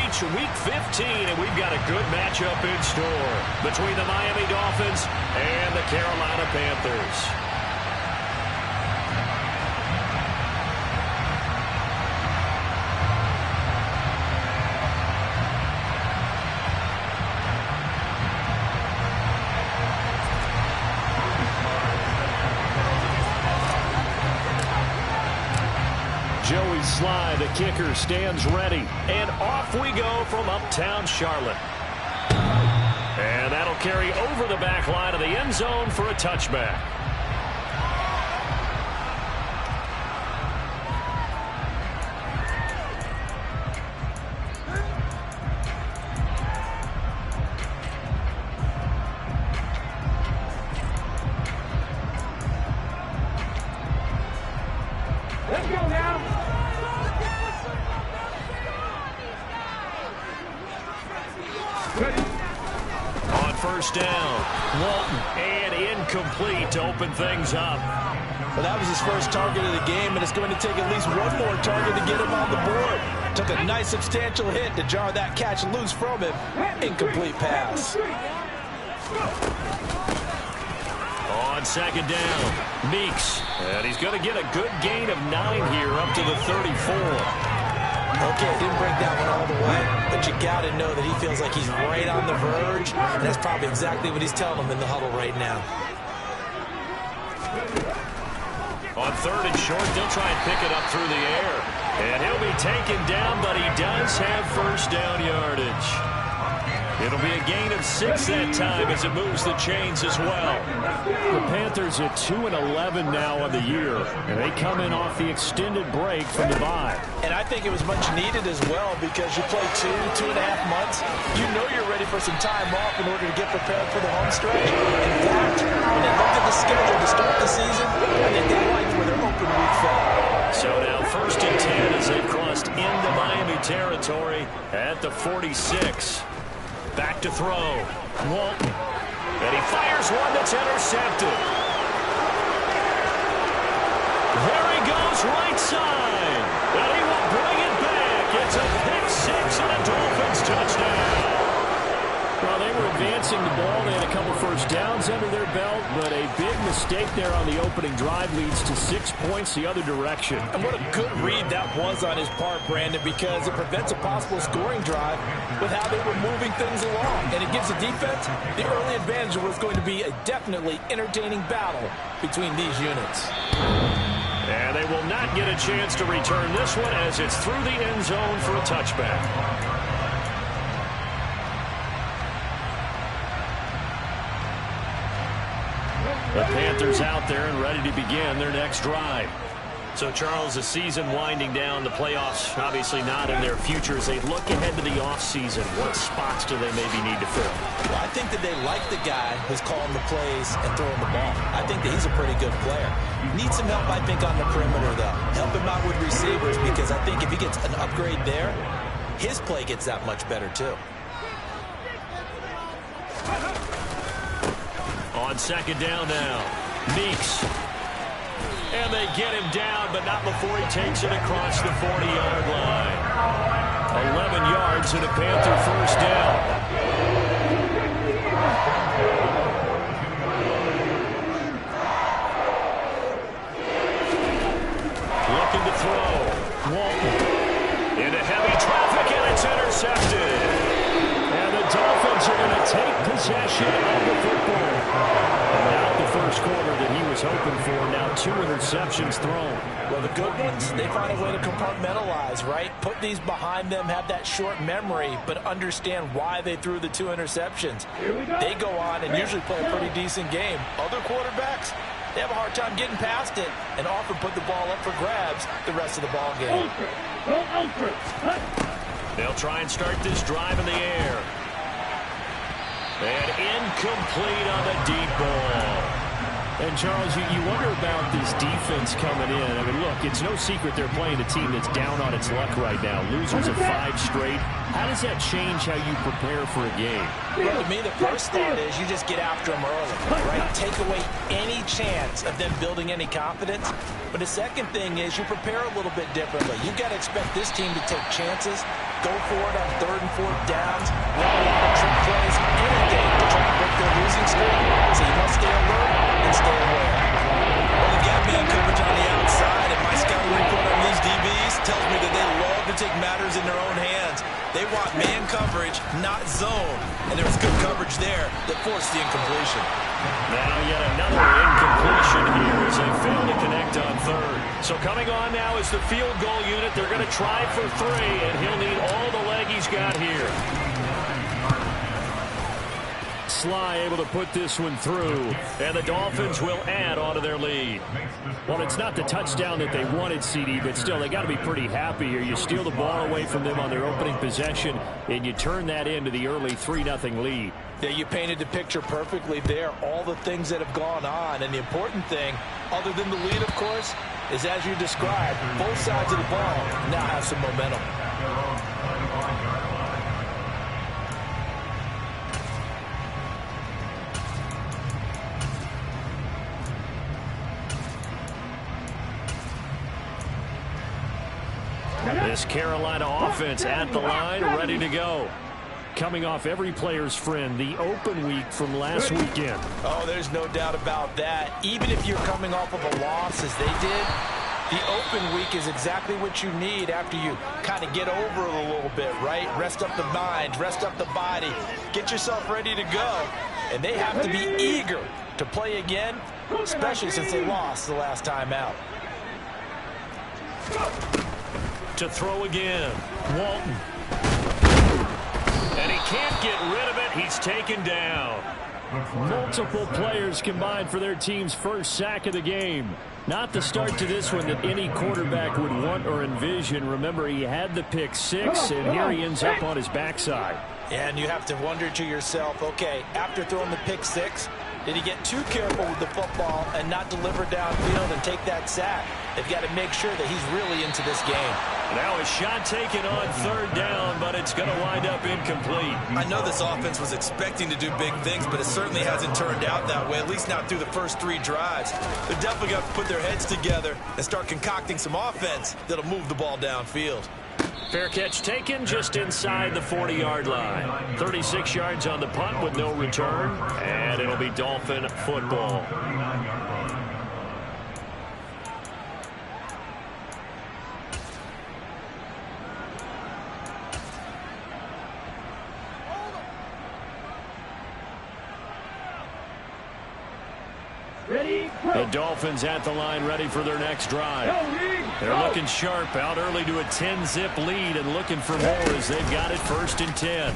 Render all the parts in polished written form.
reach Week 15, and we've got a good matchup in store between the Miami Dolphins and the Carolina Panthers. Joey Sly, the kicker, stands ready. And off we go from uptown Charlotte. And that'll carry over the back line of the end zone for a touchback. Let's go now. On first down, Walton, and incomplete to open things up. Well, that was his first target of the game, and it's going to take at least one more target to get him on the board. Took a nice substantial hit to jar that catch loose from him. Incomplete pass. On second down, Meeks, and he's going to get a good gain of 9 here up to the 34. Okay, didn't break that one all the way, but you got to know that he feels like he's right on the verge, and that's probably exactly what he's telling him in the huddle right now. On third and short, they'll try and pick it up through the air. And he'll be taken down, but he does have first down yardage. It'll be a gain of 6 that time as it moves the chains as well. The Panthers are 2-11 now on the year, and they come in off the extended break from the bye. And I think it was much needed as well because you play 2.5 months. You know you're ready for some time off in order to get prepared for the home stretch. In fact, when they looked at the schedule to start the season, I think they liked where their open week fell. So now first and 10 as they've crossed into Miami territory at the 46. Back to throw. Walton. And he fires one that's intercepted. There he goes, right side. And he will bring it back. It's a pick six and a Dolphins touchdown. Well, they were advancing the ball. They had a couple first downs under their belt, but a big mistake there on the opening drive leads to 6 points the other direction. And what a good read that was on his part, Brandon, because it prevents a possible scoring drive with how they were moving things along. And it gives the defense the early advantage of what's going to be a definitely entertaining battle between these units. And they will not get a chance to return this one as it's through the end zone for a touchback. The Panthers out there and ready to begin their next drive. So, Charles, the season winding down, the playoffs obviously not in their future. As they look ahead to the offseason, what spots do they maybe need to fill? Well, I think that they like the guy who's calling the plays and throwing the ball. I think that he's a pretty good player. Needs some help, I think, on the perimeter, though. Help him out with receivers because I think if he gets an upgrade there, his play gets that much better, too. On second down now, Meeks. And they get him down, but not before he takes it across the 40-yard line. 11 yards and a Panther first down. Looking to throw. Walton. Into heavy traffic, and it's intercepted. And the Dolphins are going to take possession of the football. Not the first quarter that he was hoping for. Now 2 interceptions thrown. Well, the good ones, they find a way to compartmentalize, right? Put these behind them, have that short memory, but understand why they threw the 2 interceptions. They go on and usually play a pretty decent game. Other quarterbacks, they have a hard time getting past it and often put the ball up for grabs the rest of the ball game. They'll try and start this drive in the air. And incomplete on the deep ball. And, Charles, you wonder about this defense coming in. I mean, look, it's no secret they're playing a team that's down on its luck right now. Losers of 5 straight. How does that change how you prepare for a game? Well, to me, the first thought is you just get after them early, right? Take away any chance of them building any confidence. But the second thing is you prepare a little bit differently. You've got to expect this team to take chances, go for it on 3rd and 4th downs, run a lot of trick plays, anything to try to break their losing streak. So you must stay alert and stay aware. Well, they've got man coverage on the outside, and my scouting report on these DBs tells me that they love to take matters in their own hands. They want man coverage, not zone. And there was good coverage there that forced the incompletion. Now yet another incompletion here as they fail to connect on 3rd. So coming on now is the field goal unit. They're going to try for 3, and he'll need all the leg he's got here. Sly able to put this one through, and the Dolphins will add on to their lead. Well, it's not the touchdown that they wanted, CD, but still, they got to be pretty happy here. You steal the ball away from them on their opening possession, and you turn that into the early 3-0 lead. Yeah, you painted the picture perfectly there, all the things that have gone on. And the important thing, other than the lead, of course, is as you described, both sides of the ball now have some momentum. This Carolina offense at the line, ready to go. Coming off every player's friend, the open week from last weekend. Oh, there's no doubt about that. Even if you're coming off of a loss as they did, the open week is exactly what you need after you kind of get over it a little bit, right? Rest up the mind, rest up the body, get yourself ready to go. And they have to be eager to play again, especially since they lost the last time out. To throw again, Walton. And he can't get rid of it. He's taken down. Multiple players combined for their team's first sack of the game. Not the start to this one that any quarterback would want or envision. Remember, he had the pick 6, and here he ends up on his backside. And you have to wonder to yourself, okay, after throwing the pick 6, did he get too careful with the football and not deliver downfield and take that sack? They've got to make sure that he's really into this game. Now a shot taken on 3rd down, but it's going to wind up incomplete. I know this offense was expecting to do big things, but it certainly hasn't turned out that way, at least not through the first 3 drives. They're definitely got to put their heads together and start concocting some offense that'll move the ball downfield. Fair catch taken just inside the 40-yard line. 36 yards on the punt with no return, and it'll be Dolphin football. The Dolphins at the line, ready for their next drive. They're looking sharp, out early to a 10-zip lead and looking for more as they've got it 1st and 10.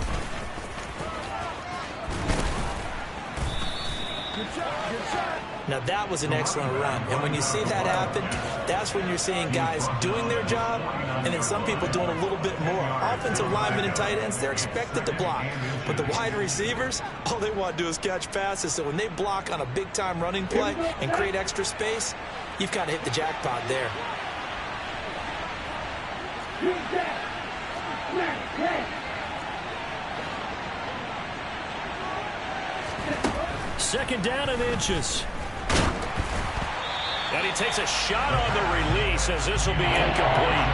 Now that was an excellent run, and when you see that happen, that's when you're seeing guys doing their job and then some people doing a little bit more. Offensive linemen and tight ends, they're expected to block, but the wide receivers, all they want to do is catch passes. So when they block on a big-time running play and create extra space, you've got to hit the jackpot there. Second down and inches. And he takes a shot on the release as this will be incomplete.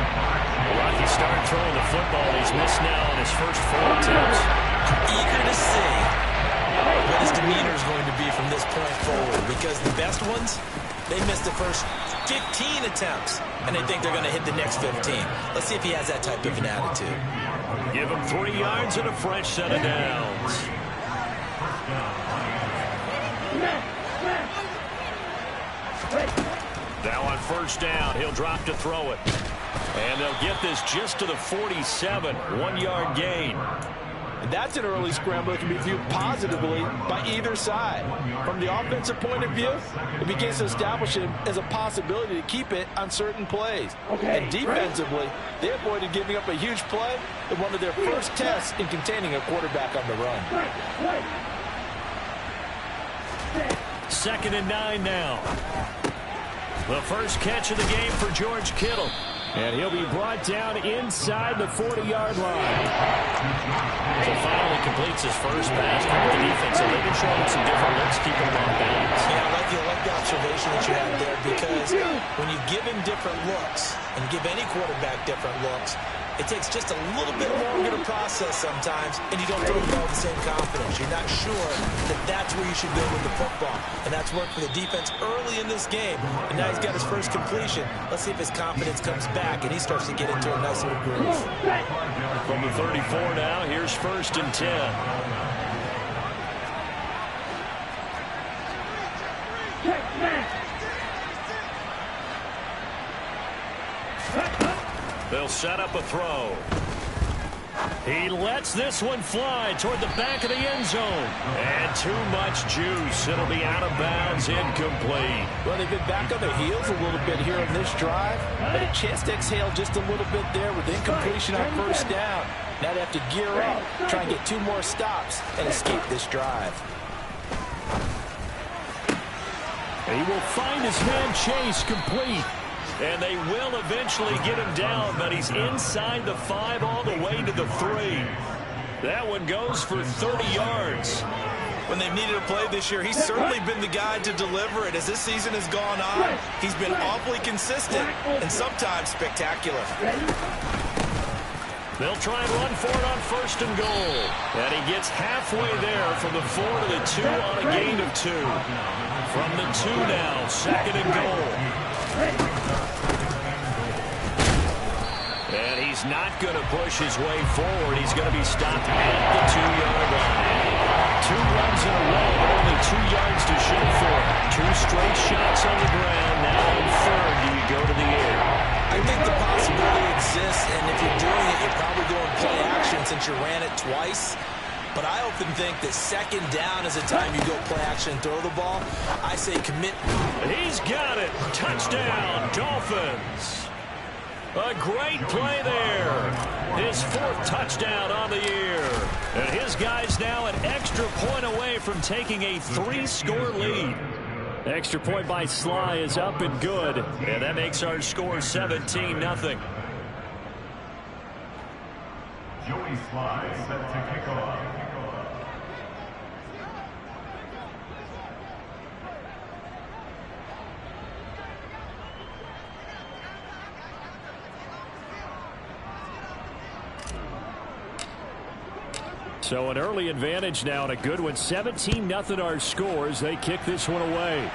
Rocky start throwing the football. He's missed now on his first 4 attempts. Eager to see what his demeanor is going to be from this point forward, because the best ones, they missed the first 15 attempts, and they think they're going to hit the next 15. Let's see if he has that type of an attitude. Give him 3 yards and a fresh set of downs. Now on 1st down, he'll drop to throw it. And they'll get this just to the 47, 1-yard gain. And that's an early scramble that can be viewed positively by either side. From the offensive point of view, it begins to establish him as a possibility to keep it on certain plays. And defensively, they avoided giving up a huge play in one of their first tests in containing a quarterback on the run. 2nd and 9 now. The first catch of the game for George Kittle. And he'll be brought down inside the 40-yard line. So finally completes his first pass from the defense. So they've been showing some different looks, keeping him off balance. Yeah, I like the observation that you had there, because when you give him different looks and give any quarterback different looks, It takes just a little bit longer to process sometimes, and you don't throw the ball with the same confidence. You're not sure that that's where you should go with the football. And that's worked for the defense early in this game. And now he's got his first completion. Let's see if his confidence comes back and he starts to get into a nice little groove. From the 34 now, here's 1st and 10. They'll set up a throw. He lets this one fly toward the back of the end zone. And too much juice. It'll be out of bounds, incomplete. Well, they've been back on their heels a little bit here on this drive, but a chance to exhale just a little bit there with incompletion on 1st down. Now they have to gear up, try and get 2 more stops, and escape this drive. He will find his man Chase complete. And they will eventually get him down, but he's inside the 5 all the way to the 3. That one goes for 30 yards. When they've needed a play this year, he's certainly been the guy to deliver it. As this season has gone on, he's been awfully consistent and sometimes spectacular. They'll try and run for it on 1st and goal. And he gets halfway there from the 4 to the 2 on a gain of 2. From the 2 now, 2nd and goal. And he's not going to push his way forward. He's going to be stopped at the 2-yard line. 2 runs in a row, but only 2 yards to show for it. 2 straight shots on the ground. Now on 3rd, do you go to the air? I think the possibility exists, and if you're doing it, you're probably going play action since you ran it twice. But I often think that 2nd down is the time you go play action and throw the ball. I say commit. He's got it. Touchdown, Dolphins. A great play there. His 4th touchdown on the year. And his guys now an extra point away from taking a 3-score lead. Extra point by Sly is up and good. And that makes our score 17-0. Joey Sly set to kick off. So an early advantage now and a good one. 17-0 our scores. They kick this one away.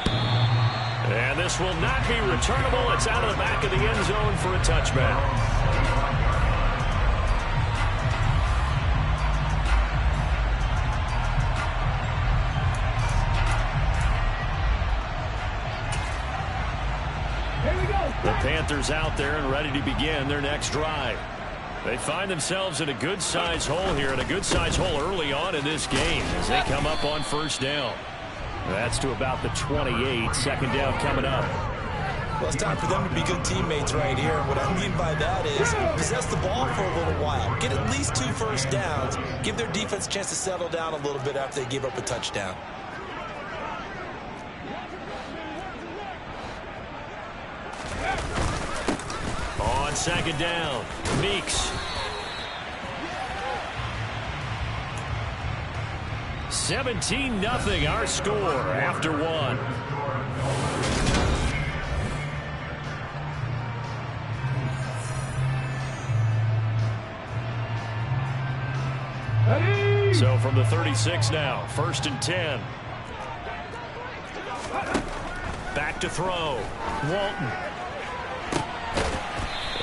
And this will not be returnable. It's out of the back of the end zone for a touchback. The Panthers out there and ready to begin their next drive. They find themselves in a good-sized hole here, and a good-sized hole early on in this game as they come up on 1st down. That's to about the 28. 2nd down coming up. Well, it's time for them to be good teammates right here. What I mean by that is possess the ball for a little while. Get at least 2 first downs. Give their defense a chance to settle down a little bit after they give up a touchdown. On 2nd down, Meeks. 17-0 our score after 1. So from the 36 now, 1st and 10. Back to throw. Walton.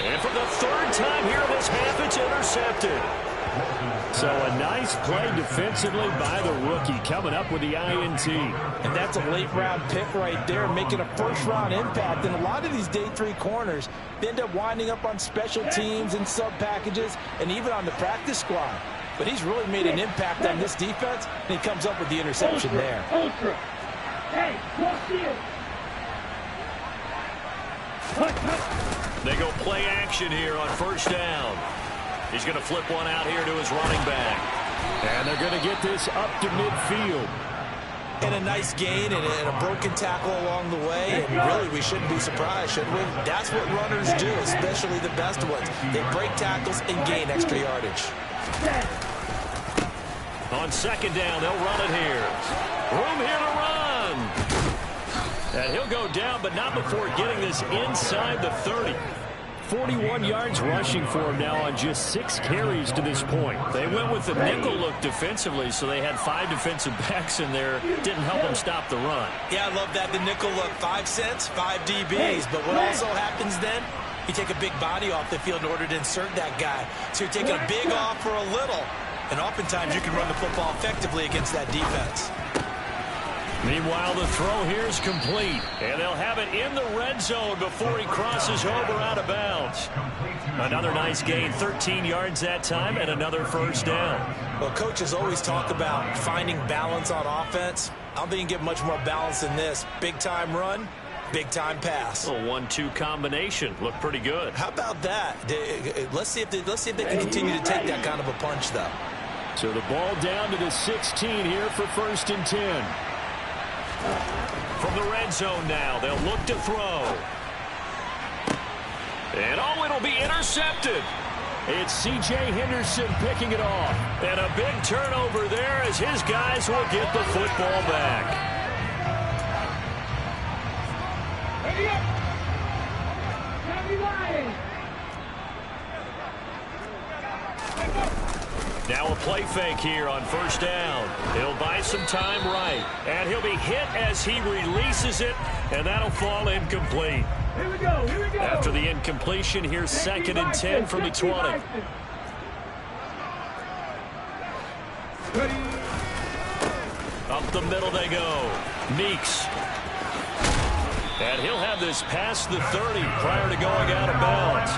And for the 3rd time here in this half, it's intercepted. So a nice play defensively by the rookie, coming up with the INT. And that's a late-round pick right there, making a first-round impact. And a lot of these day 3 corners, they end up winding up on special teams and sub-packages and even on the practice squad. But he's really made an impact on this defense, and he comes up with the interception there. They go play action here on 1st down. He's going to flip one out here to his running back. And they're going to get this up to midfield. And a nice gain and a broken tackle along the way. And really, we shouldn't be surprised, should we? That's what runners do, especially the best ones. They break tackles and gain extra yardage. On 2nd down, they'll run it here. Room here to run. And he'll go down, but not before getting this inside the 30. 41 yards rushing for him now on just 6 carries to this point. They went with the nickel look defensively, so they had 5 defensive backs in there. Didn't help them stop the run. Yeah, I love that. The nickel look, 5 cents, 5 DBs. But what also happens then, you take a big body off the field in order to insert that guy. So you're taking a big off for a little. And oftentimes you can run the football effectively against that defense. Meanwhile, the throw here is complete. And they'll have it in the red zone before he crosses over out of bounds. Another nice gain, 13 yards that time, and another first down. Well, coaches always talk about finding balance on offense. I don't think you can get much more balance than this. Big-time run, big-time pass. A 1-2 combination. Looked pretty good. How about that? Let's see if they can continue to take that kind of a punch, though. So the ball down to the 16 here for 1st and 10. From the red zone now, they'll look to throw. And it'll be intercepted. It's C.J. Henderson picking it off. And a big turnover there as his guys will get the football back. Ready up. Now a play fake here on 1st down. He'll buy some time right. And he'll be hit as he releases it. And that'll fall incomplete. Here we go. After the incompletion, here's 2nd and 10 from the 20. Up the middle they go. Meeks. And he'll have this past the 30 prior to going out of bounds.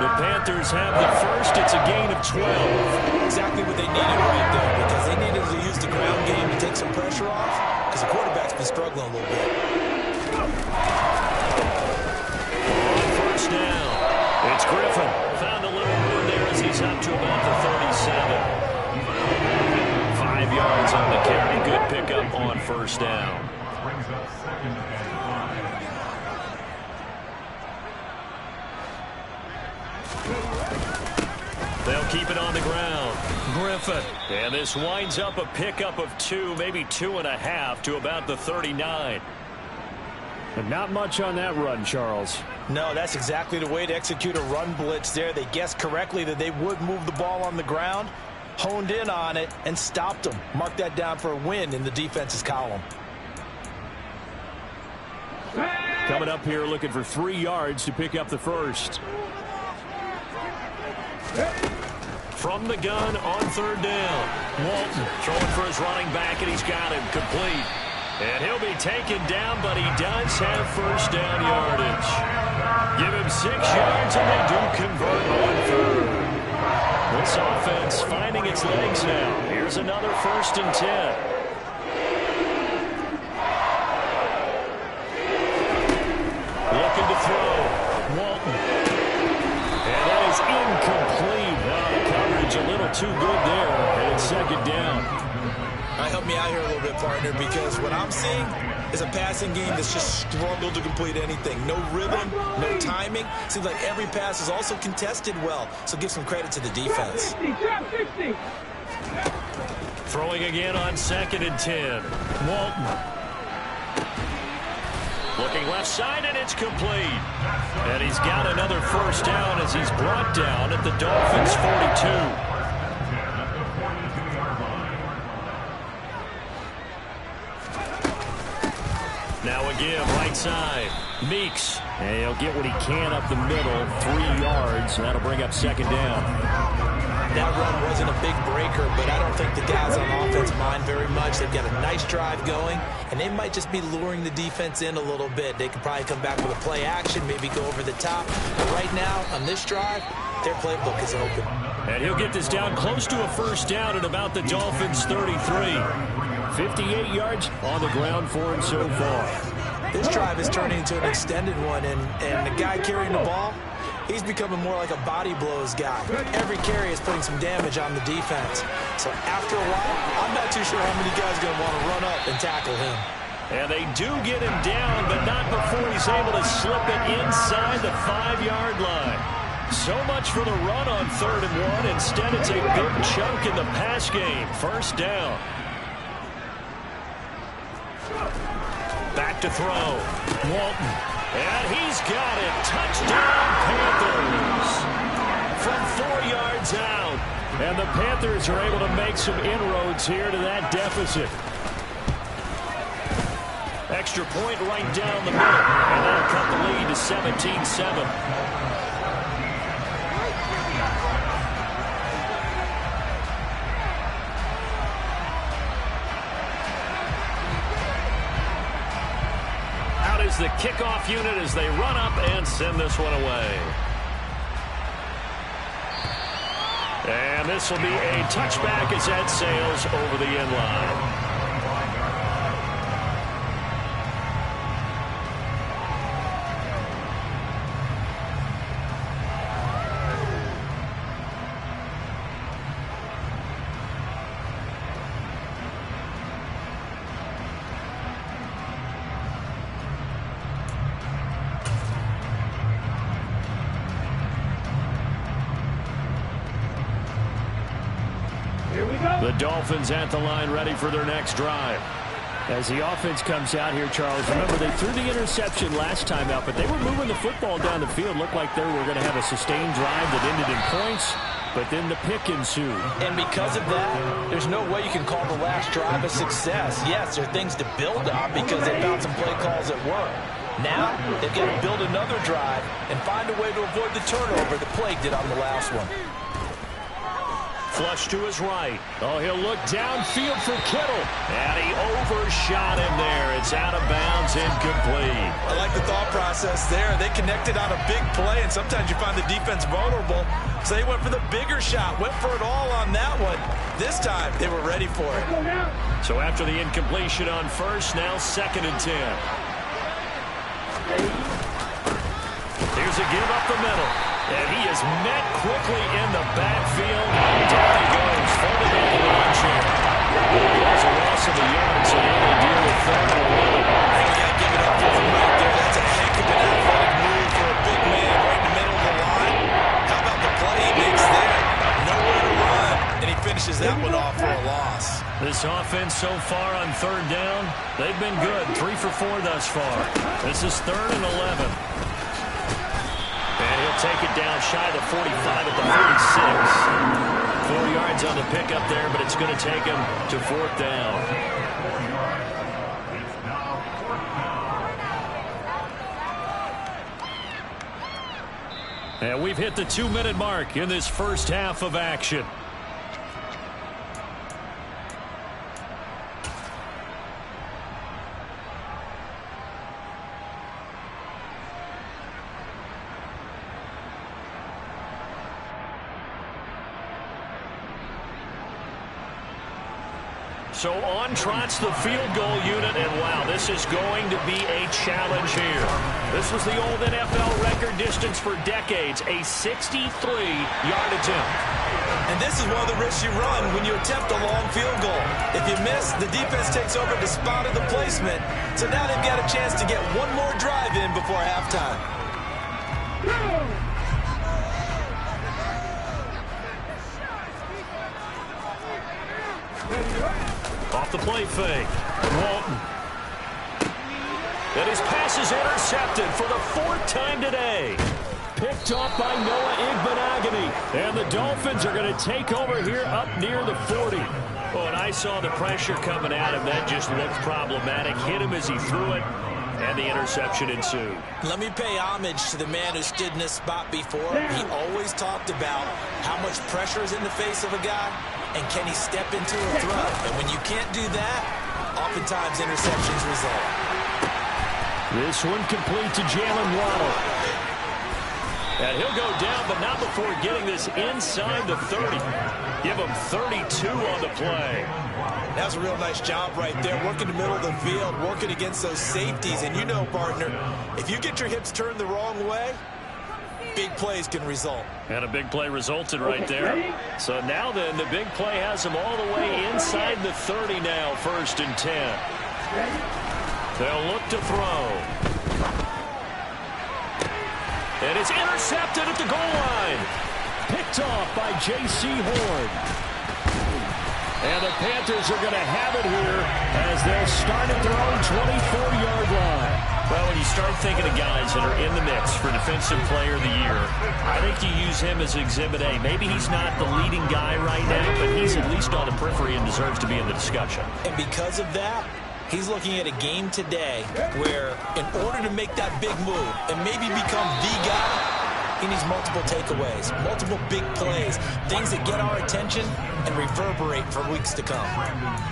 The Panthers have the first. It's a gain of 12. Exactly what they needed right there, because they needed to use the ground game to take some pressure off, because the quarterback's been struggling a little bit. On 1st down, it's Griffin. Found a little room there as he's up to about the 37. 5 yards on the carry. Good pickup on 1st down. Brings up 2nd and 5. They'll keep it on the ground. Griffin. And this winds up a pickup of 2, maybe 2.5 to about the 39. But not much on that run, Charles. No, that's exactly the way to execute a run blitz there. They guessed correctly that they would move the ball on the ground, honed in on it, and stopped them. Mark that down for a win in the defense's column. Coming up here looking for 3 yards to pick up the first. From the gun on 3rd down. Walton throwing for his running back, and he's got him complete. And he'll be taken down, but he does have 1st down yardage. Give him 6 yards, and they do convert on 3rd. This offense finding its legs now. Here's another 1st and 10. Looking to throw. Walton. And that is incomplete. Wow, the coverage a little too good there. And it's 2nd down. Help me out here a little bit, partner, because what I'm seeing is a passing game that's just struggled to complete anything. No rhythm, no timing. Seems like every pass is also contested well, so give some credit to the defense. Throwing again on 2nd and 10. Walton. Looking left side, and it's complete. And he's got another 1st down as he's brought down at the Dolphins' 42. Now again, right side. Meeks. And he'll get what he can up the middle. 3 yards, and that'll bring up 2nd down. That run wasn't a big breaker, but I don't think the guys on offense mind very much. They've got a nice drive going, and they might just be luring the defense in a little bit. They could probably come back with a play action, maybe go over the top. But right now, on this drive, their playbook is open. And he'll get this down close to a 1st down at about the Dolphins' 33. 58 yards on the ground for him so far. This drive is turning into an extended one, and the guy carrying the ball, he's becoming more like a body blows guy. Every carry is putting some damage on the defense. So after a while, I'm not too sure how many guys are going to want to run up and tackle him. And they do get him down, but not before he's able to slip it inside the 5-yard line. So much for the run on 3rd and 1. Instead, it's a big chunk in the pass game. 1st down. Back to throw. Walton. And he's got it. Touchdown, Panthers. From 4 yards out. And the Panthers are able to make some inroads here to that deficit. Extra point right down the middle. And that'll cut the lead to 17-7. Out is the kickoff unit as they run up and send this one away. And this will be a touchback as that sails over the end line. The Dolphins at the line ready for their next drive. As the offense comes out here, Charles, remember they threw the interception last time out, but they were moving the football down the field. Looked like they were going to have a sustained drive that ended in points, but then the pick ensued. And because of that, there's no way you can call the last drive a success. Yes, there are things to build on because they found some play calls that work. Now, they've got to build another drive and find a way to avoid the turnover that plagued it on the last one. Flush to his right. Oh, he'll look downfield for Kittle. And he overshot him there. It's out of bounds, incomplete. I like the thought process there. They connected on a big play, and sometimes you find the defense vulnerable. So they went for the bigger shot, went for it all on that one. This time, they were ready for it. So after the incompletion on first, now 2nd and 10. Here's a give up the middle. And he is met quickly in the backfield. Down he goes, folded into the lawn chair. There's a loss of a yard, so now they deal with 3rd and 11. You got to give it up for him right there. That's a heck of an athletic move for a big man right in the middle of the line. How about the play he makes there? Nowhere to run, and he finishes that one off for a loss. This offense so far on 3rd down, they've been good. 3 for 4 thus far. This is 3rd and 11. And he'll take it down shy of the 45 at the 46. 4 yards on the pickup there, but it's going to take him to 4th down. It's now 4th down. And we've hit the 2-minute mark in this first half of action. So on trots the field goal unit, and wow, this is going to be a challenge here. This was the old NFL record distance for decades, a 63-yard attempt. And this is one of the risks you run when you attempt a long field goal. If you miss, the defense takes over the spot of the placement. So now they've got a chance to get one more drive in before halftime. Off the play fake. Walton. And his pass is intercepted for the 4th time today. Picked off by Noah Igbenogany. And the Dolphins are going to take over here up near the 40. Oh, and I saw the pressure coming at him. That just looked problematic. Hit him as he threw it, and the interception ensued. Let me pay homage to the man who stood in this spot before. He always talked about how much pressure is in the face of a guy, and can he step into a throw. And when you can't do that, oftentimes interceptions result. This one complete to Jalen Waddle. And he'll go down, but not before getting this inside the 30. Give him 32 on the play. That was a real nice job right there, working the middle of the field, working against those safeties. And you know, partner, if you get your hips turned the wrong way, big plays can result. And a big play resulted right there. So now then, the big play has him all the way inside the 30 now, 1st and 10. They'll look to throw. And it's intercepted at the goal line. Picked off by J.C. Horn. And the Panthers are going to have it here as they'll start at their own 24-yard line. Well, when you start thinking of guys that are in the mix for Defensive Player of the Year, I think you use him as Exhibit A. Maybe he's not the leading guy right now, but he's at least on the periphery and deserves to be in the discussion. And because of that, he's looking at a game today where in order to make that big move and maybe become the guy, he needs multiple takeaways, multiple big plays, things that get our attention and reverberate for weeks to come.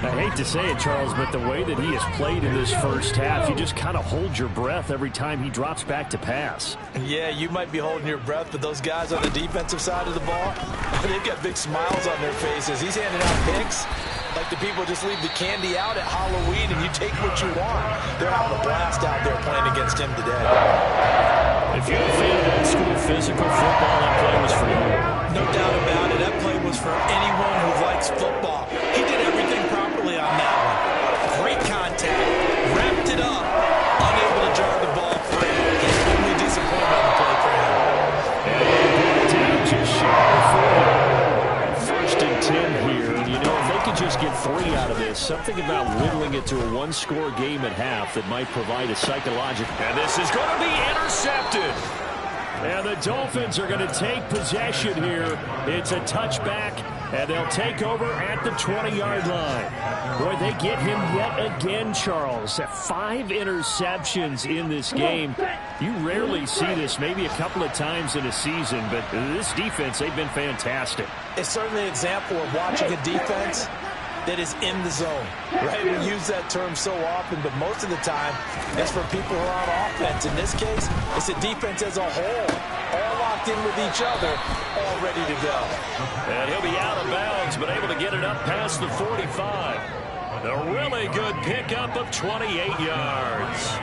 I hate to say it, Charles, but the way that he has played in this first half, you just kind of hold your breath every time he drops back to pass. Yeah, you might be holding your breath, but those guys on the defensive side of the ball, they've got big smiles on their faces. He's handing out picks like the people just leave the candy out at Halloween and you take what you want. They're having a blast out there playing against him today. If you're a fan of old school physical football, that play was for you. No doubt about it. That play was for anyone who likes football. He did everything properly on that one. Great contact. Wrapped it up. Unable to jar the ball free. He's only disappointed on the play for him. And down just shy of 4. First and 10 here. You know, if they could just get 3 out of this, something about whittling it to a one-score game at half that might provide a psychological. And this is going to be intercepted. And the Dolphins are going to take possession here. It's a touchback, and they'll take over at the 20-yard line. Boy, they get him yet again, Charles. 5 interceptions in this game. You rarely see this, maybe a couple of times in a season, but this defense, they've been fantastic. It's certainly an example of watching a defense that is in the zone, right? We use that term so often, but most of the time, it's for people who are on offense. In this case, it's a defense as a whole, all locked in with each other, all ready to go. And he'll be out of bounds, but able to get it up past the 45. A really good pickup of 28 yards.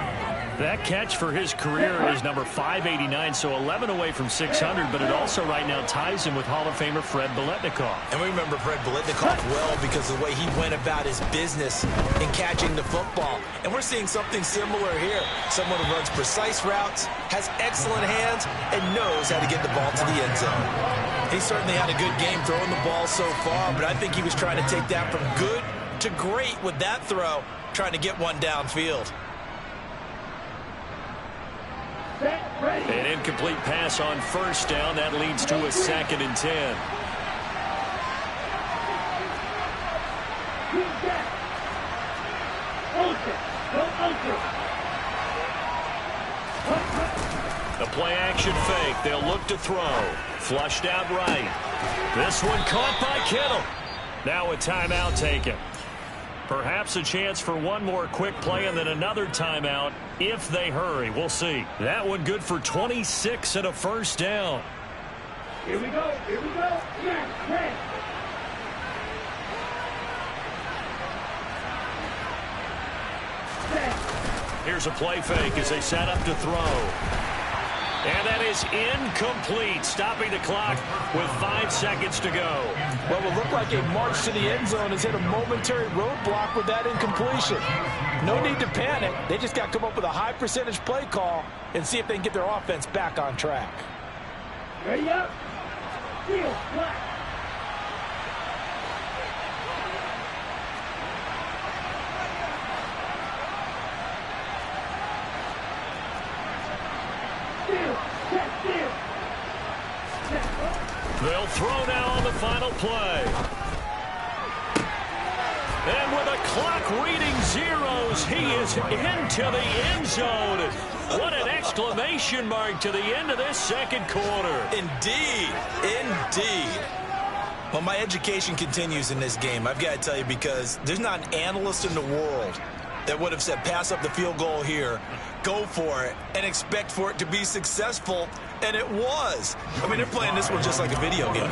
That catch for his career is number 589, so 11 away from 600, but it also right now ties him with Hall of Famer Fred Biletnikoff. And we remember Fred Biletnikoff well because of the way he went about his business in catching the football. And we're seeing something similar here. Someone who runs precise routes, has excellent hands, and knows how to get the ball to the end zone. He certainly had a good game throwing the ball so far, but I think he was trying to take that from good to great with that throw, trying to get one downfield. An incomplete pass on first down. That leads to a 2nd and 10. The play-action fake. They'll look to throw. Flushed out right. This one caught by Kittle. Now a timeout taken. Perhaps a chance for one more quick play and then another timeout if they hurry. We'll see. That one good for 26 and a first down. Here we go. Here we go. Yeah. Here's a play fake as they set up to throw. And that is incomplete, stopping the clock with 5 seconds to go. Well, it looked like a march to the end zone has hit a momentary roadblock with that incompletion. No need to panic. They just got to come up with a high percentage play call and see if they can get their offense back on track. Ready up. Deal. Black. They'll throw now on the final play. And with a clock reading zeros, he is into the end zone. What an exclamation mark to the end of this second quarter. Indeed. Indeed. Well, my education continues in this game. I've got to tell you, because there's not an analyst in the world that would have said pass up the field goal here, go for it, and expect for it to be successful, and it was. I mean, they're playing this one just like a video game.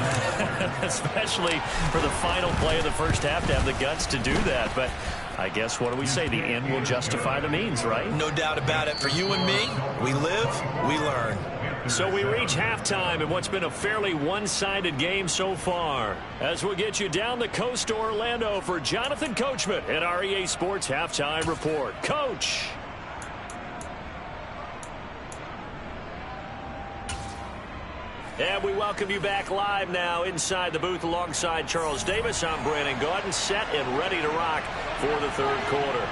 Especially for the final play of the first half to have the guts to do that. But I guess, what do we say? The end will justify the means, right? No doubt about it. For you and me, we live, we learn. So we reach halftime in what's been a fairly one-sided game so far. As we get you down the coast to Orlando for Jonathan Coachman at our EA Sports Halftime Report. Coach. And we welcome you back live now inside the booth alongside Charles Davis. I'm Brandon Gaudin, set and ready to rock for the third quarter.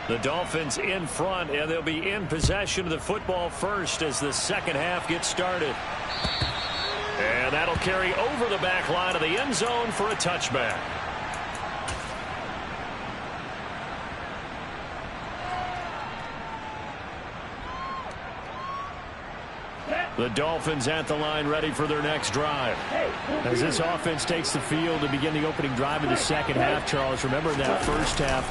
The Dolphins in front, and they'll be in possession of the football first as the second half gets started. And that'll carry over the back line of the end zone for a touchback. The Dolphins at the line ready for their next drive. As this offense takes the field to begin the opening drive of the second half, Charles, remember that first half,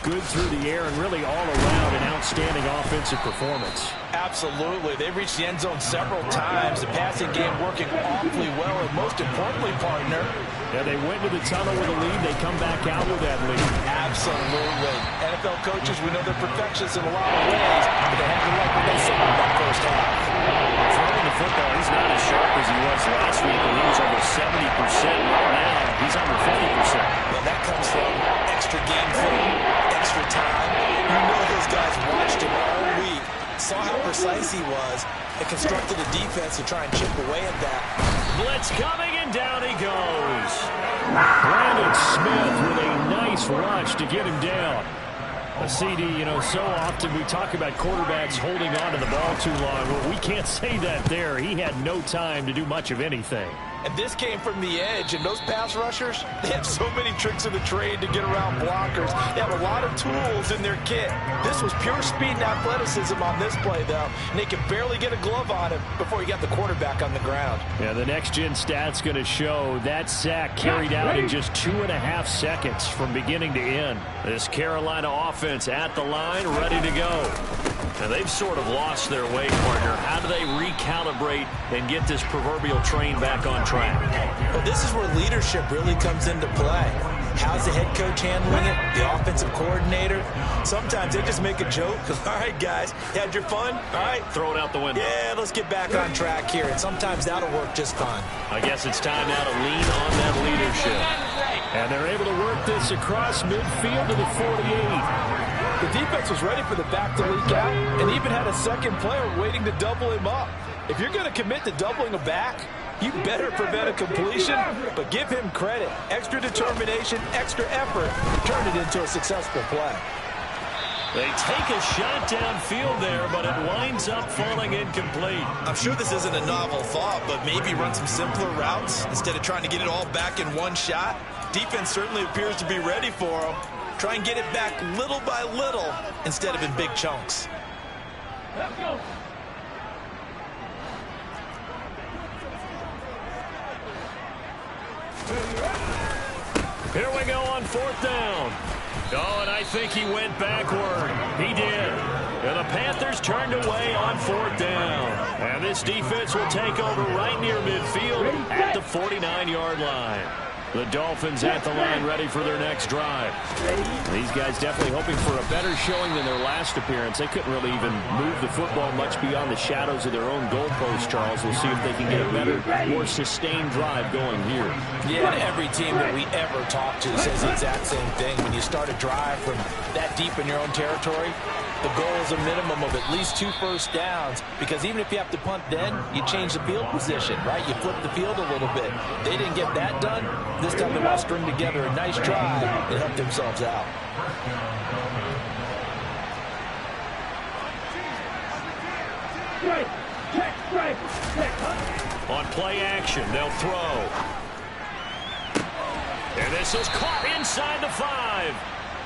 good through the air and really all around an outstanding offensive performance. Absolutely. They reached the end zone several times. The passing game working awfully well, and most importantly, partner, yeah, they went to the tunnel with a lead. They come back out with that lead. Absolutely. NFL coaches, we know they're perfectionists in a lot of ways, but they had to like what they saw in that first half. Throwing the football, he's not as sharp as he was last week when he was over 70%. Right now, he's under 50%. Well, that comes from extra game film, extra time. You know those guys watched him all week, saw how precise he was, and constructed a defense to try and chip away at that. Blitz coming, and down he goes. Brandon Smith with a nice rush to get him down. A CD, you know, so often we talk about quarterbacks holding on to the ball too long. Well, we can't say that there. He had no time to do much of anything. And this came from the edge, and those pass rushers, they have so many tricks of the trade to get around blockers. They have a lot of tools in their kit. This was pure speed and athleticism on this play, though, and they could barely get a glove on him before he got the quarterback on the ground. Yeah, the next-gen stat's going to show that sack carried out in just 2.5 seconds from beginning to end. This Carolina offense at the line, ready to go. And they've sort of lost their way, partner. How do they recalibrate and get this proverbial train back on track? Well, this is where leadership really comes into play. How's the head coach handling it? The offensive coordinator? Sometimes they just make a joke. All right, guys, you had your fun? All right. Throw it out the window. Yeah, let's get back on track here. And sometimes that'll work just fine. I guess it's time now to lean on that leadership. And they're able to work this across midfield to the 48. The defense was ready for the back to leak out and even had a second player waiting to double him up. If you're going to commit to doubling a back, you better prevent a completion, but give him credit. Extra determination, extra effort, turned it into a successful play. They take a shot downfield there, but it winds up falling incomplete. I'm sure this isn't a novel thought, but maybe run some simpler routes instead of trying to get it all back in one shot. Defense certainly appears to be ready for him. Try and get it back little by little instead of in big chunks. Let's go. Here we go on fourth down. Oh, and I think he went backward. He did. And the Panthers turned away on fourth down. And this defense will take over right near midfield at the 49-yard line. The Dolphins at the line ready for their next drive. These guys definitely hoping for a better showing than their last appearance. They couldn't really even move the football much beyond the shadows of their own goalpost, Charles. We'll see if they can get a better, more sustained drive going here. Yeah, and every team that we ever talk to says the exact same thing. When you start a drive from that deep in your own territory, the goal is a minimum of at least 2 first downs, because even if you have to punt then, you change the field position, right? You flip the field a little bit. They didn't get that done. This time they want to string together a nice drive and help themselves out. On play action, they'll throw. And this is caught inside the 5.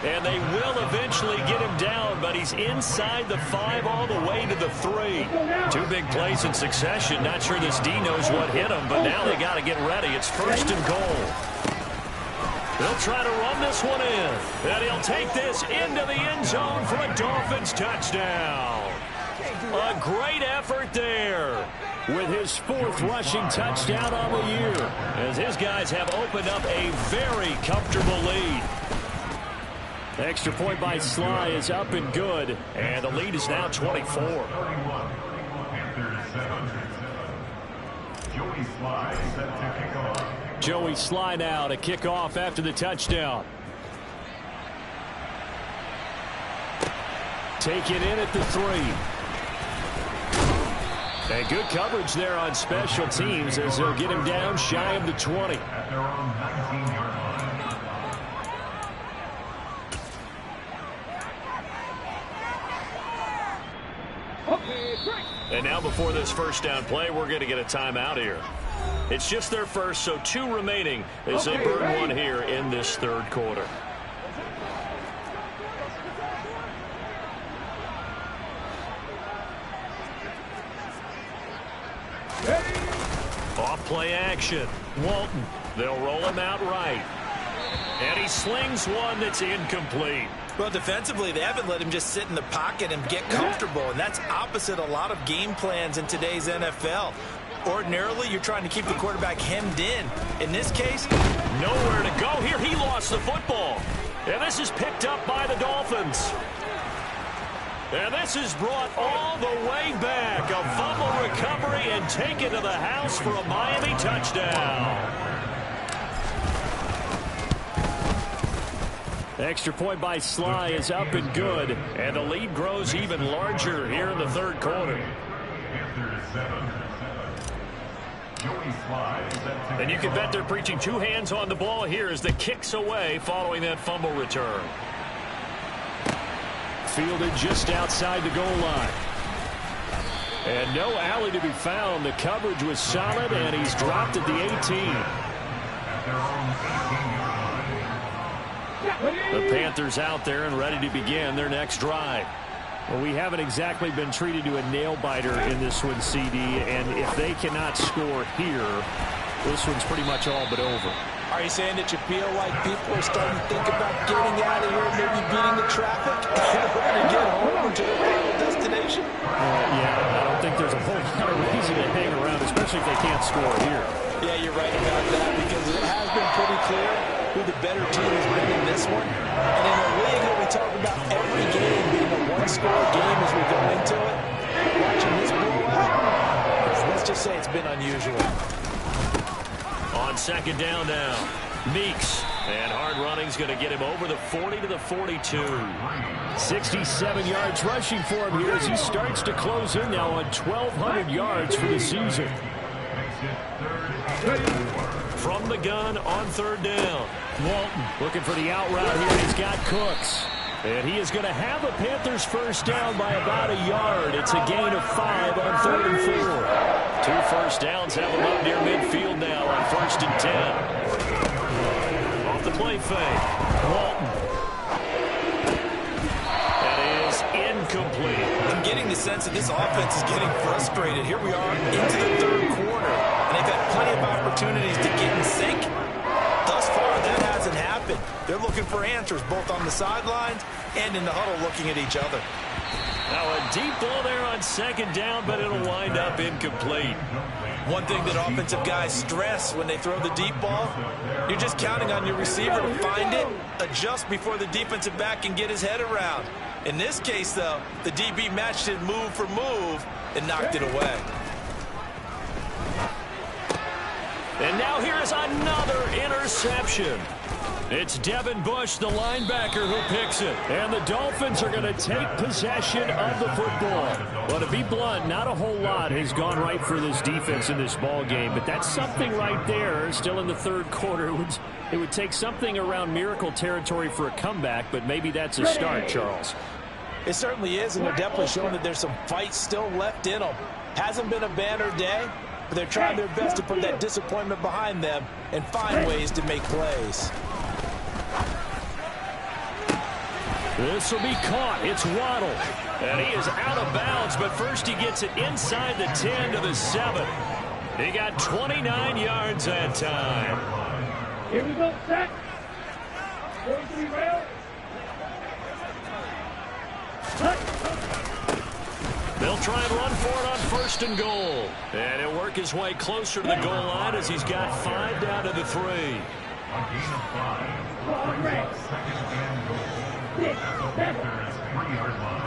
And they will eventually get him down, but he's inside the 5 all the way to the 3. 2 big plays in succession. Not sure this D knows what hit him, but now they got to get ready. It's first and goal. They'll try to run this one in. And he'll take this into the end zone for a Dolphins touchdown. A great effort there. With his 4th rushing touchdown on the year. As his guys have opened up a very comfortable lead. Extra point by Sly is up and good. And the lead is now 24. Joey Sly now to kick off after the touchdown. Take it in at the 3. And good coverage there on special teams as they'll get him down shy of the 20. At their own 19-yard line. And now before this first down play, we're going to get a timeout here. It's just their first, so 2 remaining as they burn one here in this third quarter. Off play action. Walton. They'll roll him out right. And he slings one that's incomplete. Well, defensively, they haven't let him just sit in the pocket and get comfortable, and that's opposite a lot of game plans in today's NFL. Ordinarily, you're trying to keep the quarterback hemmed in. In this case, nowhere to go here. He lost the football. And this is picked up by the Dolphins. And this is brought all the way back. A fumble recovery and taken to the house for a Miami touchdown. Extra point by Sly is up and good. And the lead grows even larger here in the third quarter. And you can bet they're preaching 2 hands on the ball here as the kick's away following that fumble return. Fielded just outside the goal line. And no alley to be found. The coverage was solid, and he's dropped at the 18. The Panthers out there and ready to begin their next drive. Well, we haven't exactly been treated to a nail-biter in this one, CD, and if they cannot score here, this one's pretty much all but over. Are you saying that you feel like people are starting to think about getting out of here and maybe beating the traffic in order to get home to their final destination? Yeah, I don't think there's a whole lot of reason to hang around, especially if they can't score here. Yeah, you're right about that, because it has been pretty clear who the better team has been in this one. And in a league that we talk about every game being a one-score game as we go into it, watching this blowout, let's just say it's been unusual. On second down now, Meeks. And hard running's going to get him over the 40 to the 42. 67 yards rushing for him here as he starts to close in now on 1,200 yards for the season. From the gun on third down. Walton looking for the out route here. He's got Cooks. And he is going to have a Panthers first down by about a yard. It's a gain of 5 on 3rd and 4. 2 first downs have him up near midfield now on 1st and 10. Off the play fake. Walton. That is incomplete. I'm getting the sense that this offense is getting frustrated. Here we are into the third quarter, and they've had plenty of opportunities to get in sync. Thus far, that hasn't happened. They're looking for answers both on the sidelines and in the huddle looking at each other. Now a deep ball there on second down, but it'll wind up incomplete. One thing that offensive guys stress when they throw the deep ball, you're just counting on your receiver to find it, adjust before the defensive back can get his head around. In this case, though, the DB matched it move for move and knocked it away. And now here is another interception. It's Devin Bush, the linebacker, who picks it. And the Dolphins are going to take possession of the football. Well, to be blunt, not a whole lot has gone right for this defense in this ball game, but that's something right there. Still in the third quarter, it would take something around miracle territory for a comeback, but maybe that's a start, Charles. It certainly is, and they're definitely showing that there's some fight still left in them. Hasn't been a banner day, but they're trying their best to put that disappointment behind them and find ways to make plays. This will be caught. It's Waddle. And he is out of bounds, but first he gets it inside the 10 to the 7. He got 29 yards that time. Here we go, set. 43 rail. They'll try and run for it on 1st and goal. And he'll work his way closer to the goal line as he's got 5 down to the 3. A gain of 5. Second and goal. Panthers 3-yard line.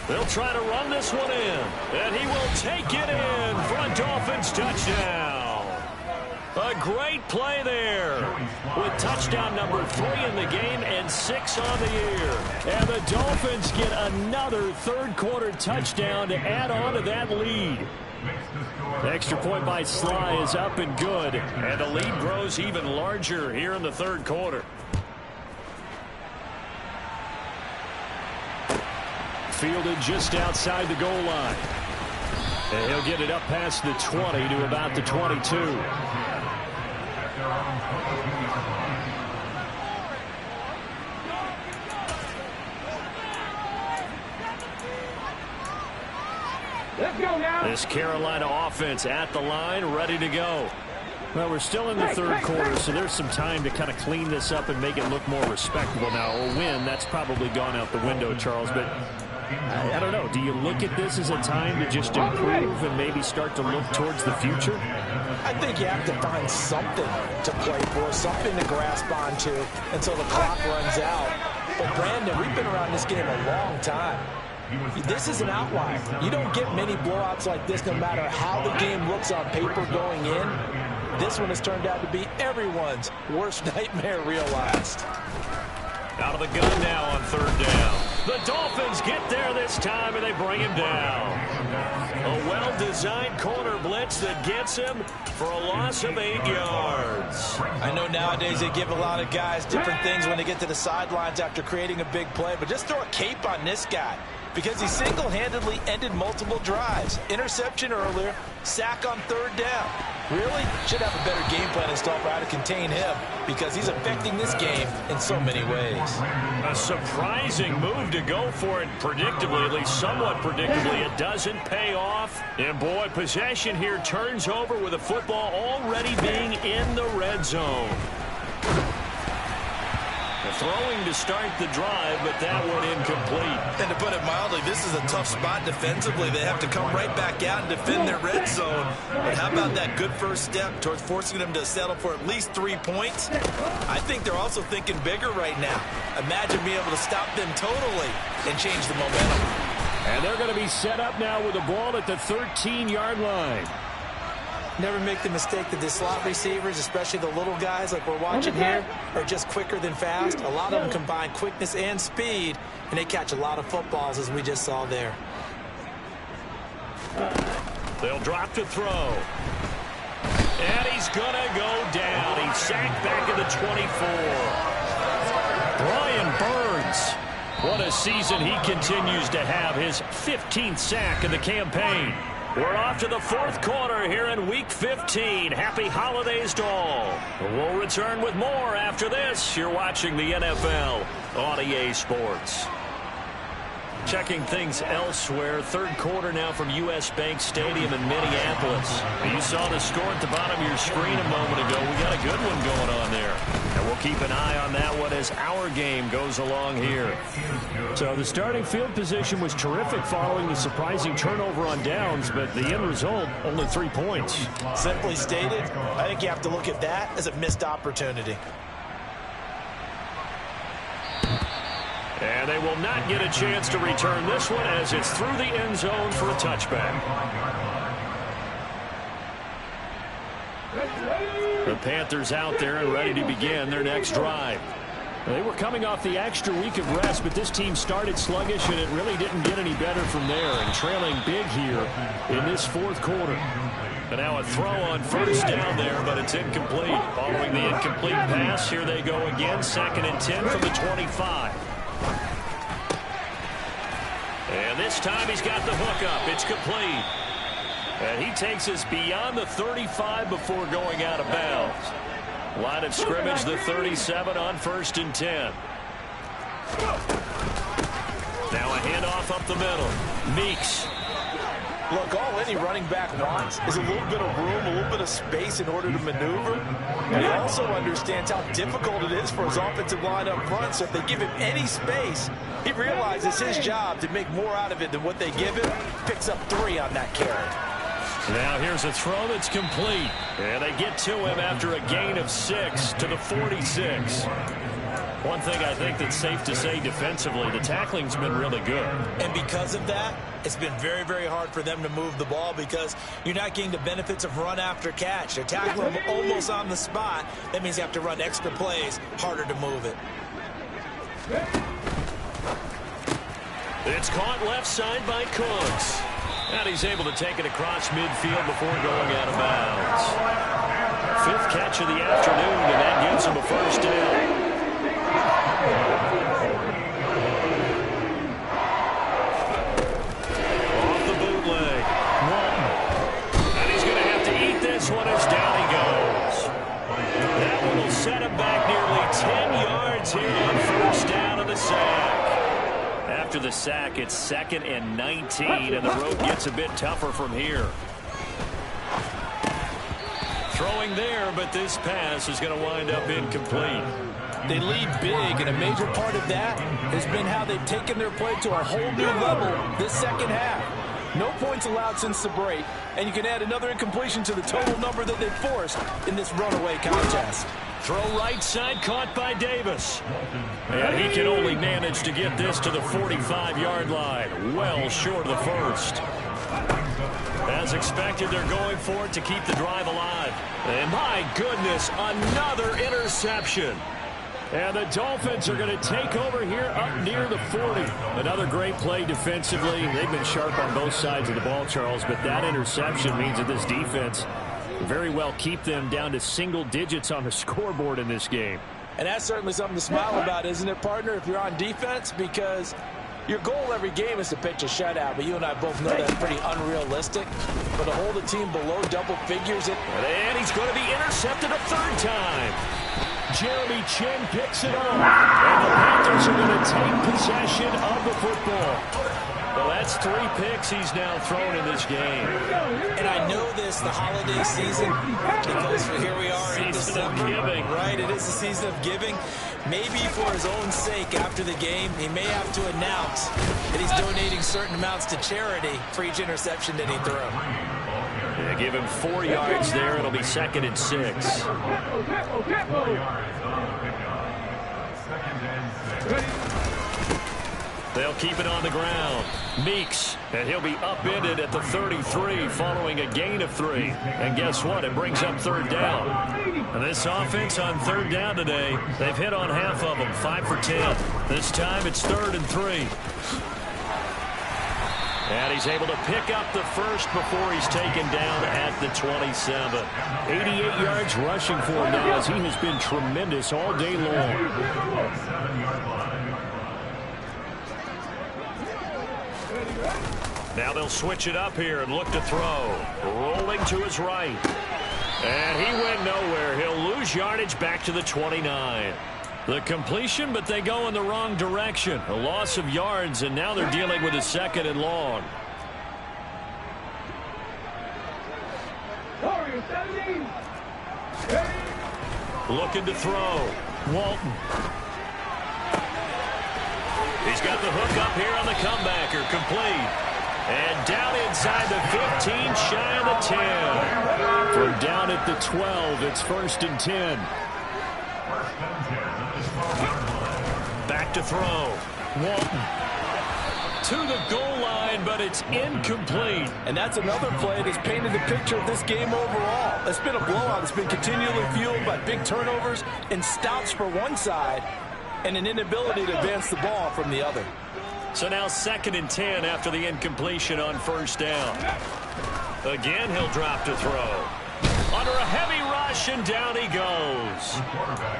They'll try to run this one in. And he will take it in for a Dolphins touchdown. A great play there with touchdown number 3 in the game and 6 on the year. And the Dolphins get another third quarter touchdown to add on to that lead. The extra point by Sly is up and good. And the lead grows even larger here in the third quarter. fielded just outside the goal line. And he'll get it up past the 20 to about the 22. Let's go now. This Carolina offense at the line, ready to go. Well, we're still in the third quarter, so there's some time to kind of clean this up and make it look more respectable. Now, a win, that's probably gone out the window, Charles, but I don't know. Do you look at this as a time to just improve and maybe start to look towards the future? I think you have to find something to play for, something to grasp onto until the clock runs out. But, Brandon, we've been around this game a long time. This is an outlier. You don't get many blowouts like this no matter how the game looks on paper going in. This one has turned out to be everyone's worst nightmare realized. Out of the gun now on third down. The Dolphins get there this time, and they bring him down. A well-designed corner blitz that gets him for a loss of 8 yards. I know nowadays they give a lot of guys different things when they get to the sidelines after creating a big play, but just throw a cape on this guy because he single-handedly ended multiple drives. Interception earlier, sack on third down. Really should have a better game plan installed for how to contain him because he's affecting this game in so many ways. A surprising move to go for it predictably, at least somewhat predictably. It doesn't pay off. And, boy, possession here turns over with the football already being in the red zone. Throwing to start the drive, but that one incomplete. And to put it mildly, this is a tough spot defensively. They have to come right back out and defend their red zone. But how about that good first step towards forcing them to settle for at least 3 points? I think they're also thinking bigger right now. Imagine being able to stop them totally and change the momentum. And they're going to be set up now with the ball at the 13-yard line. Never make the mistake that the slot receivers, especially the little guys like we're watching here, are just quicker than fast. A lot of them combine quickness and speed, and they catch a lot of footballs, as we just saw there. They'll drop to throw. And he's going to go down. He's sacked back at the 24. Brian Burns. What a season he continues to have. His 15th sack of the campaign. We're off to the fourth quarter here in Week 15. Happy holidays to all. We'll return with more after this. You're watching the NFL on EA Sports. Checking things elsewhere. Third quarter now from U.S. Bank Stadium in Minneapolis. You saw the score at the bottom of your screen a moment ago. We got a good one going on there. And we'll keep an eye on that one as our game goes along here. So the starting field position was terrific following the surprising turnover on downs, but the end result, only 3 points. Simply stated, I think you have to look at that as a missed opportunity. And they will not get a chance to return this one as it's through the end zone for a touchback. The Panthers out there and ready to begin their next drive. They were coming off the extra week of rest, but this team started sluggish, and it really didn't get any better from there, and trailing big here in this fourth quarter. And now a throw on first down there, but it's incomplete. Following the incomplete pass, here they go again, 2nd and 10 from the 25. And this time he's got the hook up. It's complete. And he takes us beyond the 35 before going out of bounds. Line of scrimmage, the 37 on 1st and 10. Now a handoff up the middle. Meeks. Look, all any running back wants is a little bit of room, a little bit of space in order to maneuver. But he also understands how difficult it is for his offensive line up front. So if they give him any space, he realizes his job to make more out of it than what they give him. Picks up 3 on that carry. Now here's a throw that's complete. And they get to him after a gain of 6 to the 46. One thing I think that's safe to say defensively, the tackling's been really good. And because of that, it's been very, very hard for them to move the ball because you're not getting the benefits of run after catch. They're tackling them almost on the spot. That means you have to run extra plays, harder to move it. It's caught left side by Cooks. And he's able to take it across midfield before going out of bounds. 5th catch of the afternoon, and that gives him a first down. after the sack, it's 2nd and 19, and the road gets a bit tougher from here. Throwing there, but this pass is going to wind up incomplete. They lead big, and a major part of that has been how they've taken their play to a whole new level this second half. No points allowed since the break, and you can add another incompletion to the total number that they've forced in this runaway contest. Throw right side, caught by Davis. And he can only manage to get this to the 45-yard line, well short of the first. As expected, they're going for it to keep the drive alive. And my goodness, another interception. And the Dolphins are going to take over here up near the 40. Another great play defensively. They've been sharp on both sides of the ball, Charles, but that interception means that this defense very well keep them down to single digits on the scoreboard in this game. And that's certainly something to smile about, isn't it, partner, if you're on defense? Because your goal every game is to pitch a shutout, but you and I both know that's pretty unrealistic. But to hold a team below double figures, and he's going to be intercepted a third time. Jeremy Chin picks it up, and the Panthers are going to take possession of the football. Well, that's 3 picks he's now thrown in this game. And I know this, the holiday season, because here we are in December. Giving. Right, it is the season of giving. Maybe for his own sake after the game, he may have to announce that he's donating certain amounts to charity for each interception that he threw. Yeah, give him 4 yards there. It'll be 2nd and 6. They'll keep it on the ground. Meeks, and he'll be upended at the 33 following a gain of 3. And guess what? It brings up 3rd down. And this offense on 3rd down today, they've hit on half of them, 5 for 10. This time it's 3rd and 3. And he's able to pick up the first before he's taken down at the 27. 88 yards rushing for him now, as he has been tremendous all day long. Now they'll switch it up here and look to throw. Rolling to his right. And he went nowhere. He'll lose yardage back to the 29. The completion, but they go in the wrong direction. A loss of yards, and now they're dealing with a 2nd and long. Looking to throw. Walton. He's got the hook up here on the comebacker. Complete. And down inside the 15, shy of the 10. From down at the 12, it's 1st and 10. Back to throw. Walton to the goal line, but it's incomplete. And that's another play that's painted the picture of this game overall. It's been a blowout. It's been continually fueled by big turnovers and stops for one side and an inability to advance the ball from the other. So now 2nd and 10 after the incompletion on 1st down. Again, he'll drop to throw. Under a heavy rush, and down he goes.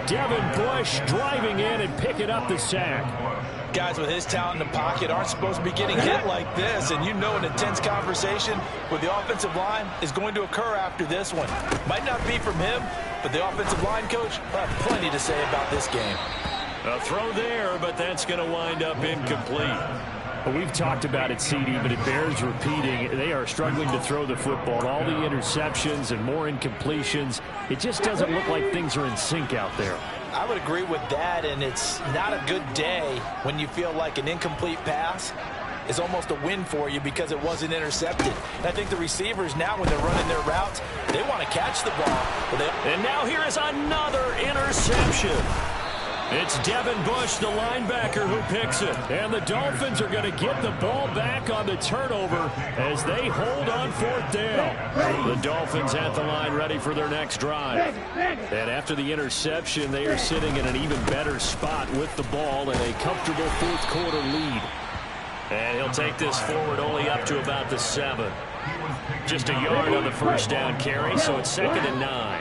Devin Bush driving in and picking up the sack. Guys with his talent in the pocket aren't supposed to be getting hit like this, and you know an intense conversation with the offensive line is going to occur after this one. Might not be from him, but the offensive line coach will have plenty to say about this game. A throw there, but that's going to wind up incomplete. Well, we've talked about it, CD, but it bears repeating. They are struggling to throw the football. All the interceptions and more incompletions. It just doesn't look like things are in sync out there. I would agree with that, and it's not a good day when you feel like an incomplete pass is almost a win for you because it wasn't intercepted. And I think the receivers now, when they're running their routes, they want to catch the ball. And now here is another interception. It's Devin Bush, the linebacker, who picks it. And the Dolphins are going to get the ball back on the turnover as they hold on 4th down. The Dolphins at the line ready for their next drive. And after the interception, they are sitting in an even better spot with the ball and a comfortable 4th quarter lead. And he'll take this forward only up to about the 7. Just a yard on the 1st down carry, so it's 2nd and 9.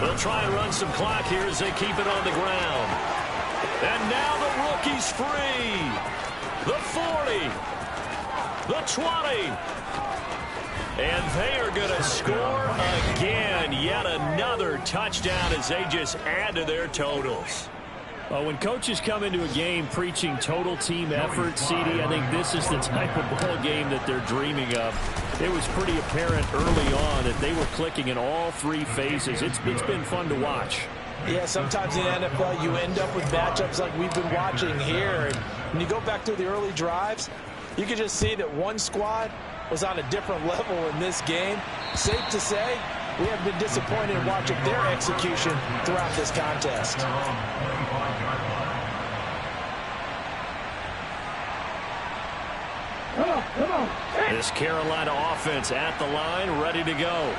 They'll try and run some clock here as they keep it on the ground. And now the rookie's free. The 40. The 20. And they are going to score again. Yet another touchdown as they just add to their totals. Well, when coaches come into a game preaching total team effort, CD, I think this is the type of ball game that they're dreaming of. It was pretty apparent early on that they were clicking in all three phases. It's been fun to watch. Yeah, sometimes in the NFL you end up with matchups like we've been watching here. And when you go back to the early drives, you can just see that one squad was on a different level in this game. Safe to say, we have been disappointed in watching their execution throughout this contest. This Carolina offense at the line, ready to go.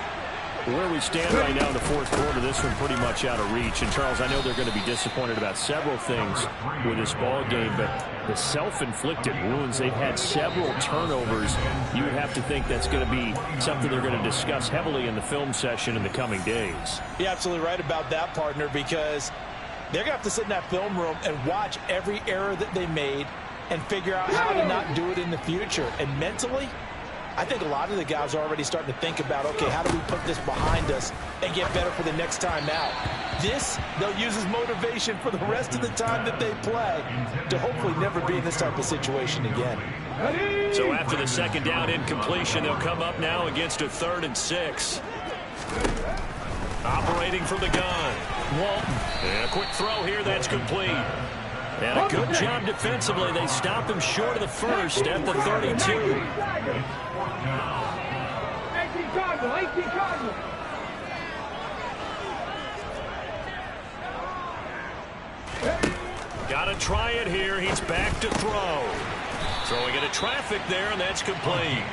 Where we stand right now in the fourth quarter, this one pretty much out of reach. And, Charles, I know they're going to be disappointed about several things with this ball game, but the self-inflicted wounds, they've had several turnovers. You would have to think that's going to be something they're going to discuss heavily in the film session in the coming days. You're absolutely right about that, partner, because they're going to have to sit in that film room and watch every error that they made and figure out how to not do it in the future. And mentally, I think a lot of the guys are already starting to think about, okay, how do we put this behind us and get better for the next time out? This, they'll use as motivation for the rest of the time that they play to hopefully never be in this type of situation again. So after the second down incompletion, they'll come up now against a 3rd and 6. Operating from the gun. Walton. And a quick throw here that's complete. And a good job defensively. They stop him short of the first at the 32. 18 Cardinal, 18 Cardinal. Got to try it here. He's back to throw. Throwing into traffic there, and that's complete.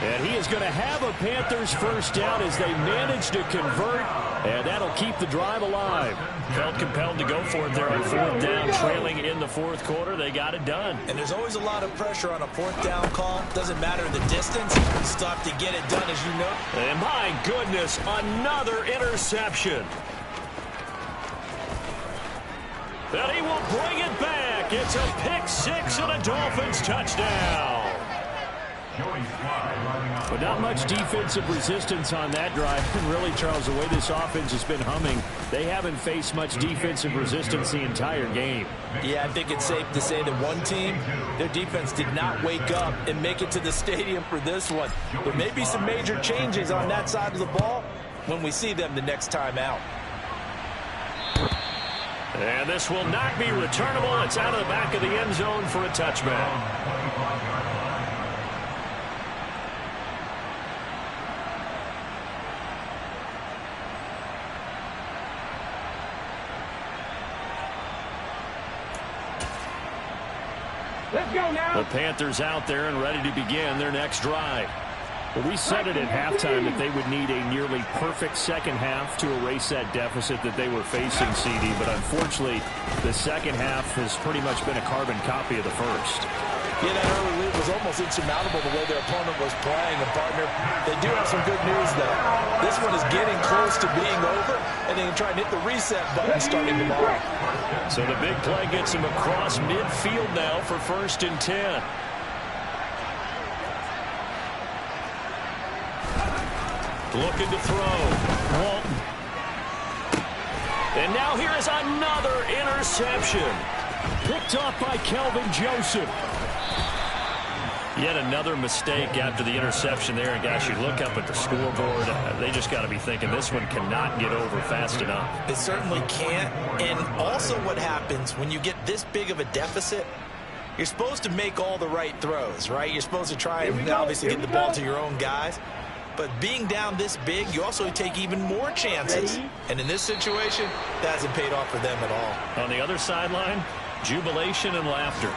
And he is going to have a Panthers first down as they manage to convert, and that'll keep the drive alive. Felt compelled to go for it there on 4th down, trailing in the fourth quarter. They got it done. And there's always a lot of pressure on a 4th down call. Doesn't matter the distance. You still have to get it done, as you know. And my goodness, another interception. And he will bring it back. It's a pick 6 and a Dolphins touchdown. But not much defensive resistance on that drive. And really, Charles, the way this offense has been humming, they haven't faced much defensive resistance the entire game. Yeah, I think it's safe to say that one team, their defense did not wake up and make it to the stadium for this one. There may be some major changes on that side of the ball when we see them the next time out. And this will not be returnable. It's out of the back of the end zone for a touchback. Let's go now. The Panthers out there and ready to begin their next drive. Well, we said it at halftime that they would need a nearly perfect second half to erase that deficit that they were facing, CD. But unfortunately, the second half has pretty much been a carbon copy of the first. Yeah, that early lead was almost insurmountable the way their opponent was playing. And, partner, they do have some good news, though. This one is getting close to being over, and they can try and hit the reset button starting tomorrow. So the big play gets him across midfield now for 1st and 10. Looking to throw. Walton. And now here is another interception. Picked off by Kelvin Joseph. Yet another mistake after the interception there. And, gosh, you look up at the scoreboard. They just got to be thinking this one cannot get over fast enough. It certainly can't. And also what happens when you get this big of a deficit, you're supposed to make all the right throws, right? You're supposed to try and obviously get the ball to your own guys. But being down this big, you also take even more chances. And in this situation, that hasn't paid off for them at all. On the other sideline, jubilation and laughter.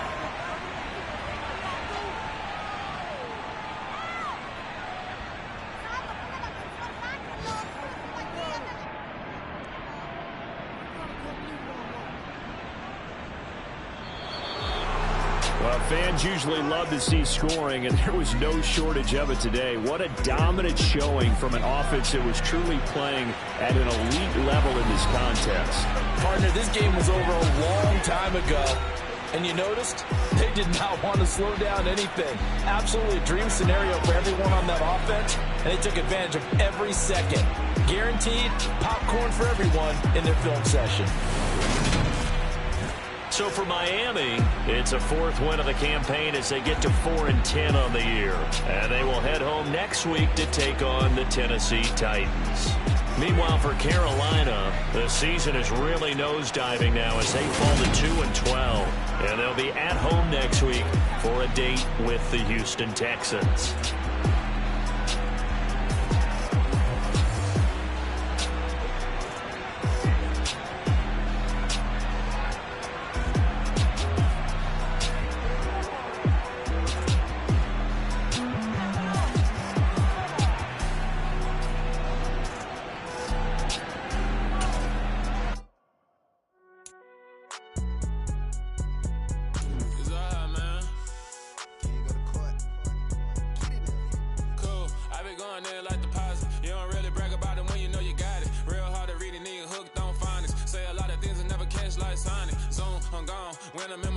Well, fans usually love to see scoring, and there was no shortage of it today. What a dominant showing from an offense that was truly playing at an elite level in this contest. Partner, this game was over a long time ago, and you noticed they did not want to slow down anything. Absolutely a dream scenario for everyone on that offense, and they took advantage of every second. Guaranteed popcorn for everyone in their film session. So for Miami, it's a 4th win of the campaign as they get to 4-10 on the year. And they will head home next week to take on the Tennessee Titans. Meanwhile, for Carolina, the season is really nosediving now as they fall to 2-12. And they'll be at home next week for a date with the Houston Texans. Like Sonic, zone, I'm gone. When I'm in my